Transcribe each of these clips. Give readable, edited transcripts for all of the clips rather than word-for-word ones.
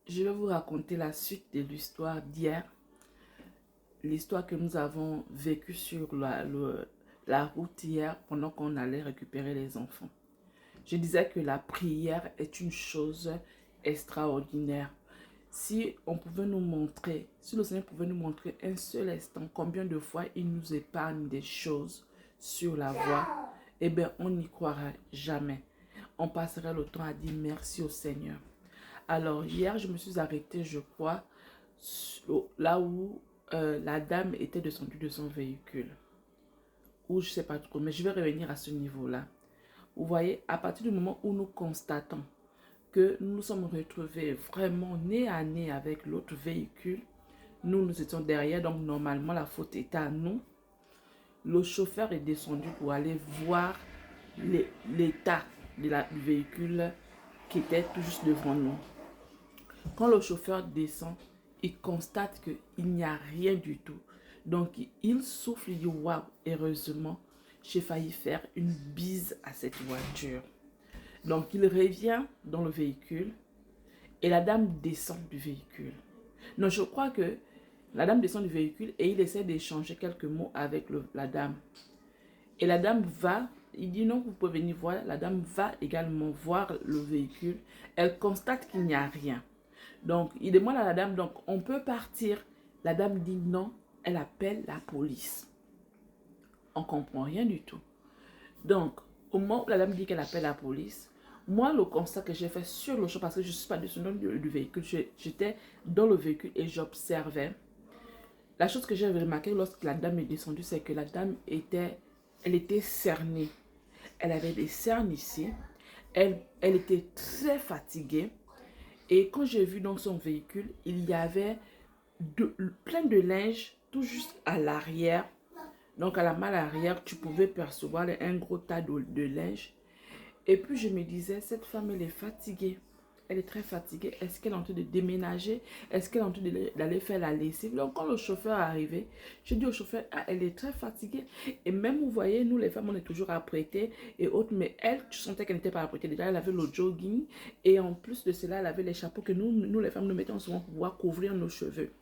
Je vais vous raconter la suite de l'histoire d'hier, l'histoire que nous avons vécue sur la route hier pendant qu'on allait récupérer les enfants. Je disais que la prière est une chose extraordinaire. Si on pouvait nous montrer, si le Seigneur pouvait nous montrer un seul instant combien de fois il nous épargne des choses sur la voie, eh bien on n'y croira jamais. On passerait le temps à dire merci au Seigneur. Alors, hier, je me suis arrêtée, je crois, là où la dame était descendue de son véhicule. Ou je ne sais pas trop, mais je vais revenir à ce niveau-là. Vous voyez, à partir du moment où nous constatons que nous nous sommes retrouvés vraiment nez à nez avec l'autre véhicule, nous étions derrière, donc normalement la faute était à nous. Le chauffeur est descendu pour aller voir l'état du véhicule qui était tout juste devant nous. Quand le chauffeur descend, il constate qu'il n'y a rien du tout. Donc, il souffle, il dit « Waouh, heureusement, j'ai failli faire une bise à cette voiture. » Donc, il revient dans le véhicule et la dame descend du véhicule. Donc, je crois que la dame descend du véhicule et il essaie d'échanger quelques mots avec la dame. Et la dame va, il dit « Non, vous pouvez venir voir. » La dame va également voir le véhicule. Elle constate qu'il n'y a rien. Donc, il demande à la dame, donc, on peut partir. La dame dit non, elle appelle la police. On ne comprend rien du tout. Donc, au moment où la dame dit qu'elle appelle la police, moi, le constat que j'ai fait sur le champ, parce que je ne suis pas descendue du véhicule, j'étais dans le véhicule et j'observais. La chose que j'ai remarqué lorsque la dame est descendue, c'est que la dame elle était cernée. Elle avait des cernes ici. Elle était très fatiguée. Et quand j'ai vu dans son véhicule, il y avait plein de linge tout juste à l'arrière. Donc à la malle arrière, tu pouvais percevoir un gros tas de linge. Et puis je me disais, cette femme, elle est fatiguée. Elle est très fatiguée. Est-ce qu'elle est en train de déménager? Est-ce qu'elle est en train d'aller faire la lessive? Donc quand le chauffeur est arrivé, je dis au chauffeur, ah, elle est très fatiguée. Et même, vous voyez, nous les femmes, on est toujours apprêtées et autres. Mais elle, tu sentais qu'elle n'était pas apprêtée. Déjà, elle avait le jogging. Et en plus de cela, elle avait les chapeaux que nous les femmes, nous mettons souvent pour pouvoir couvrir nos cheveux.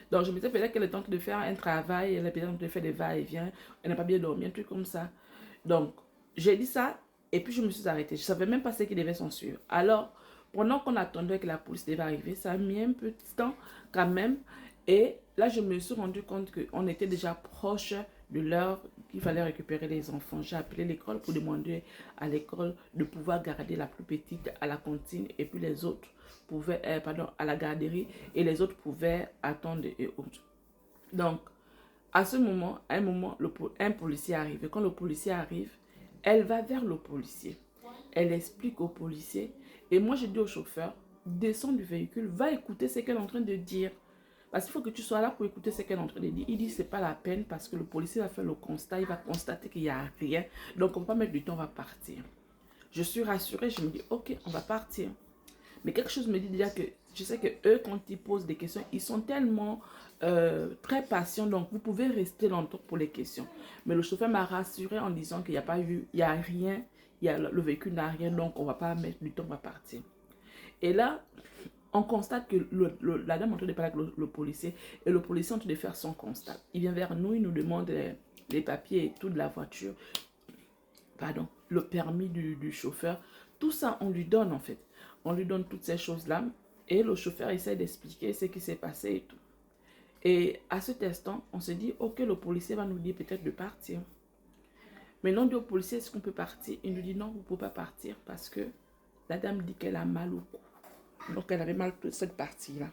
Donc je me disais peut-être qu'elle est en train de faire un travail. Elle est peut-être en train de faire des va-et-vient. Elle n'a pas bien dormi, un truc comme ça. Donc j'ai dit ça. Et puis je me suis arrêtée. Je ne savais même pas ce qui devait s'en suivre. Alors, pendant qu'on attendait que la police devait arriver, ça a mis un peu de temps quand même. Et là, je me suis rendu compte qu'on était déjà proche de l'heure qu'il fallait récupérer les enfants. J'ai appelé l'école pour demander à l'école de pouvoir garder la plus petite à la cantine. Et puis les autres pouvaient, à la garderie. Et les autres pouvaient attendre et autres. Donc, à ce moment, à un moment, un policier arrive. Et quand le policier arrive, elle va vers le policier. Elle explique au policier. Et moi, je dis au chauffeur, descends du véhicule, va écouter ce qu'elle est en train de dire. Parce qu'il faut que tu sois là pour écouter ce qu'elle est en train de dire. Il dit, c'est pas la peine parce que le policier va faire le constat. Il va constater qu'il n'y a rien. Donc, on ne va pas mettre du temps, on va partir. Je suis rassurée, je me dis, ok, on va partir. Mais quelque chose me dit déjà que je sais que eux, quand ils posent des questions, ils sont tellement très patients. Donc, vous pouvez rester longtemps pour les questions. Mais le chauffeur m'a rassuré en disant qu'il n'y a pas eu, il n'y a rien, le véhicule n'a rien, donc on ne va pas mettre du temps, on va partir. Et là, on constate que la dame est en train de parler avec le policier et le policier est en train de faire son constat. Il vient vers nous, il nous demande les papiers et tout de la voiture, pardon, le permis du chauffeur. Tout ça, on lui donne en fait. On lui donne toutes ces choses-là et le chauffeur essaie d'expliquer ce qui s'est passé et tout. Et à cet instant, on se dit, ok, le policier va nous dire peut-être de partir. Mais non, dit au policier, est-ce qu'on peut partir? Il nous dit, non, vous ne pouvez pas partir parce que la dame dit qu'elle a mal au cou. Donc, elle avait mal cette partie-là.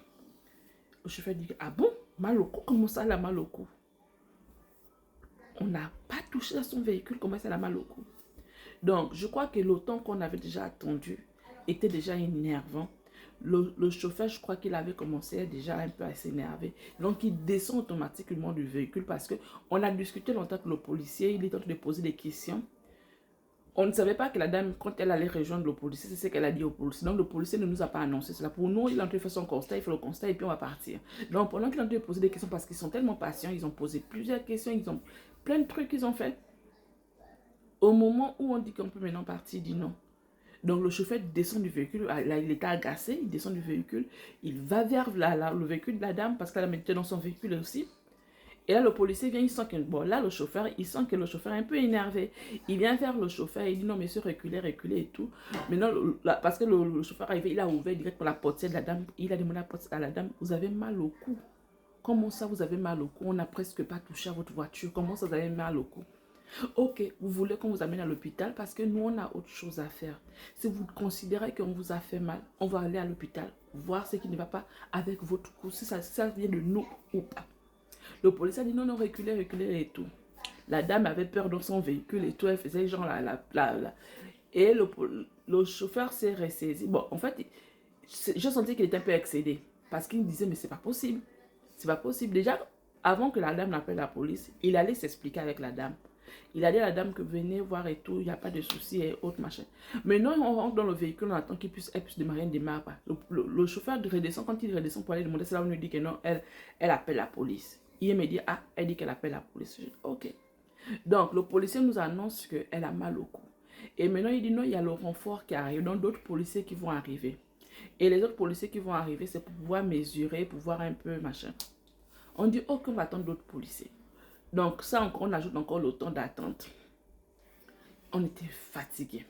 Le chauffeur dit, ah bon, mal au cou? Comment ça, elle a mal au cou? On n'a pas touché à son véhicule, comment ça, elle a mal au cou? Donc, je crois que le temps qu'on avait déjà attendu était déjà énervant. Le chauffeur, je crois qu'il avait commencé déjà un peu à s'énerver. Donc, il descend automatiquement du véhicule parce qu'on a discuté longtemps avec le policier. Il est en train de poser des questions. On ne savait pas que la dame, quand elle allait rejoindre le policier, c'est ce qu'elle a dit au policier. Donc, le policier ne nous a pas annoncé cela. Pour nous, il est en train de faire son constat, il fait le constat et puis on va partir. Donc, pendant qu'il est en train de poser des questions, parce qu'ils sont tellement patients, ils ont posé plusieurs questions, ils ont plein de trucs qu'ils ont fait. Au moment où on dit qu'on peut maintenant partir, il dit non. Donc le chauffeur descend du véhicule, là, il était agacé, il descend du véhicule, il va vers le véhicule de la dame parce que la dame était dans son véhicule aussi. Et là, le policier vient, il sent que, bon, là, le chauffeur, il sent que le chauffeur est un peu énervé. Il vient vers le chauffeur, il dit, non, monsieur, reculez, reculez et tout. Maintenant, parce que le chauffeur est arrivé, il a ouvert direct pour la portière de la dame. Il a demandé à la dame, vous avez mal au cou. Comment ça, vous avez mal au cou? On n'a presque pas touché à votre voiture. Comment ça, vous avez mal au cou? Ok, vous voulez qu'on vous amène à l'hôpital parce que nous, on a autre chose à faire. Si vous considérez qu'on vous a fait mal, on va aller à l'hôpital, voir ce qui ne va pas avec votre cou, si ça vient de nous ou pas. Le policier a dit non, non, reculez, reculez et tout. La dame avait peur dans son véhicule et tout, elle faisait genre et le chauffeur s'est ressaisi. Bon, en fait, je sentais qu'il était un peu excédé parce qu'il me disait, mais c'est pas possible. C'est pas possible. Déjà, avant que la dame n'appelle la police, il allait s'expliquer avec la dame. Il a dit à la dame que venez voir et tout, il n'y a pas de souci et autres machin. Maintenant, on rentre dans le véhicule, on attend qu'elle puisse démarrer, elle ne démarre pas. Le chauffeur redescend, quand il redescend pour aller demander, c'est là où on lui dit que non, elle appelle la police. Il me dit, ah, elle dit qu'elle appelle la police. Je dis, ok. Donc, le policier nous annonce qu'elle a mal au cou. Et maintenant, il dit non, il y a le renfort qui arrive, donc d'autres policiers qui vont arriver. Et les autres policiers qui vont arriver, c'est pour pouvoir mesurer, pour voir un peu machin. On dit, ok, on va attendre d'autres policiers. Donc, ça, encore, on ajoute encore le temps d'attente. On était fatigués.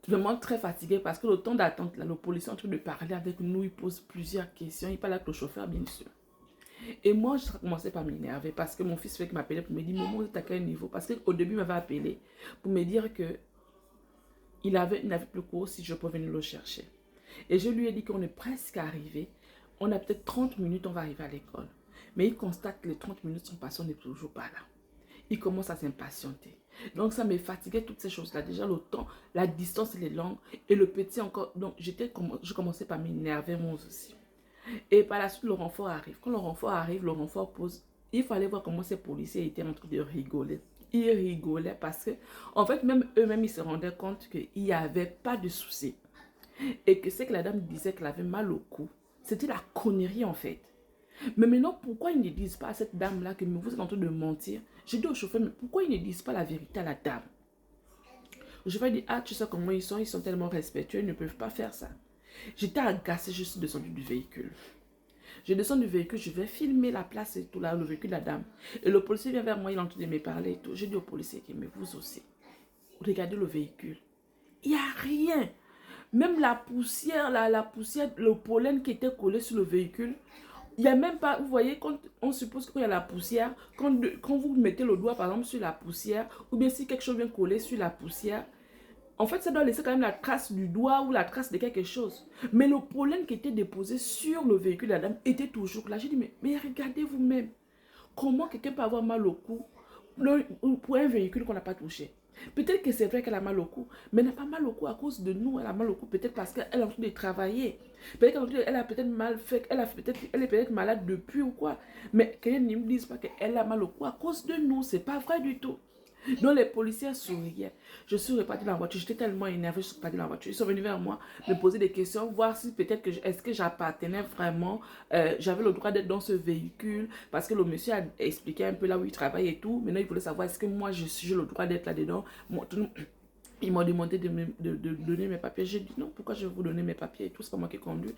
Vraiment très fatigués parce que le temps d'attente, là, le policier est en train de parler avec nous, il pose plusieurs questions, il parle avec le chauffeur, bien sûr. Et moi, je commençais par m'énerver parce que mon fils fait que m'appelait pour me dire, maman, vous êtes à quel niveau? Parce qu'au début, il m'avait appelé pour me dire que il n'avait plus cours si je pouvais venir le chercher. Et je lui ai dit qu'on est presque arrivé. On a peut-être 30 minutes, on va arriver à l'école. Mais il constate que les 30 minutes sont passées, on n'est toujours pas là. Il commence à s'impatienter. Donc ça me fatiguait toutes ces choses-là. Déjà le temps, la distance, elle est longue. Et le petit encore. Donc je commençais par m'énerver moi aussi. Et par la suite, le renfort arrive. Quand le renfort arrive, le renfort pose. Il fallait voir comment ces policiers étaient en train de rigoler. Ils rigolaient parce que, en fait, même eux-mêmes, ils se rendaient compte qu'il n'y avait pas de souci. Et que c'est que la dame disait qu'elle avait mal au cou. C'était la connerie, en fait. Mais maintenant, pourquoi ils ne disent pas à cette dame-là que vous êtes en train de mentir? J'ai dit au chauffeur, mais pourquoi ils ne disent pas la vérité à la dame? Le chauffeur dit, ah, tu sais comment ils sont tellement respectueux, ils ne peuvent pas faire ça. J'étais agacée, je suis descendue du véhicule. Je descends du véhicule, je vais filmer la place et tout là, le véhicule de la dame. Et le policier vient vers moi, il est en train de me parler et tout. J'ai dit au policier, mais vous aussi, regardez le véhicule. Il n'y a rien. Même la poussière, la poussière, le pollen qui était collé sur le véhicule, il n'y a même pas, vous voyez, quand on suppose qu'il y a la poussière, quand vous mettez le doigt par exemple sur la poussière, ou bien si quelque chose vient coller sur la poussière, en fait, ça doit laisser quand même la trace du doigt ou la trace de quelque chose. Mais le pollen qui était déposé sur le véhicule de la dame était toujours là. J'ai dit, mais regardez vous-même. Comment quelqu'un peut avoir mal au cou pour un véhicule qu'on n'a pas touché? Peut-être que c'est vrai qu'elle a mal au cou, mais elle n'a pas mal au cou à cause de nous. Elle a mal au cou peut-être parce qu'elle est en train de travailler. Peut-être qu'elle a peut-être mal fait, elle est peut-être malade depuis ou quoi. Mais qu'elle ne me dise pas qu'elle a mal au cou à cause de nous. C'est pas vrai du tout. Donc les policiers souriaient. Je suis repartie dans la voiture. J'étais tellement énervée, je suis repartie dans la voiture. Ils sont venus vers moi, me poser des questions, voir si peut-être que est-ce que j'appartenais vraiment. J'avais le droit d'être dans ce véhicule. Parce que le monsieur a expliqué un peu là où il travaille et tout. Maintenant, il voulait savoir est-ce que moi, j'ai le droit d'être là-dedans. Ils m'ont demandé de donner mes papiers. J'ai dit non, pourquoi je vais vous donner mes papiers et tout, c'est pas moi qui conduis.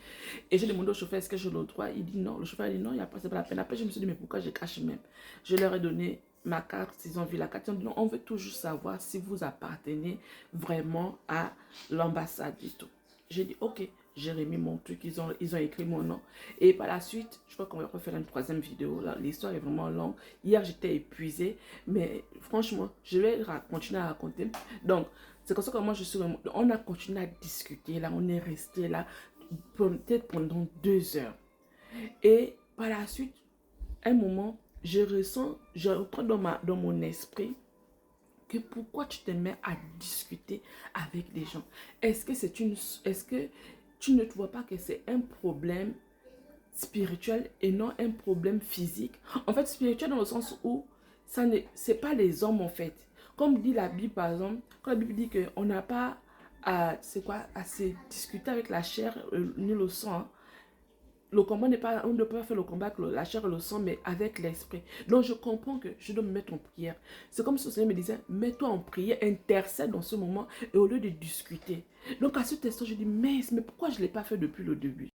Et j'ai demandé au chauffeur est-ce que j'ai le droit. Il dit non. Le chauffeur a dit non, c'est pas la peine. Après, je me suis dit mais pourquoi je cache même. Je leur ai donné ma carte, s'ils ont vu la carte. Ils ont dit non, on veut toujours savoir si vous appartenez vraiment à l'ambassade et tout. J'ai dit ok, j'ai remis mon truc, ils ont écrit mon nom. Et par la suite, je crois qu'on va refaire une troisième vidéo. L'histoire est vraiment longue. Hier, j'étais épuisée, mais franchement, je vais continuer à raconter. Donc, c'est comme ça que moi, on a continué à discuter, là, on est resté là, peut-être pendant 2 heures. Et par la suite, un moment, je reprends dans mon esprit que pourquoi tu te mets à discuter avec des gens? Est-ce que tu ne te vois pas que c'est un problème spirituel et non un problème physique? En fait, spirituel dans le sens où c'est pas les hommes en fait. Comme dit la Bible par exemple, quand la Bible dit qu'on n'a pas à se discuter avec la chair ni le sang, hein. le combat n'est pas, on ne peut pas faire le combat avec la chair et le sang, mais avec l'esprit. Donc je comprends que je dois me mettre en prière. C'est comme si le Seigneur me disait, mets-toi en prière, intercède dans ce moment, et au lieu de discuter. Donc à ce instant, je dis, mais pourquoi je ne l'ai pas fait depuis le début?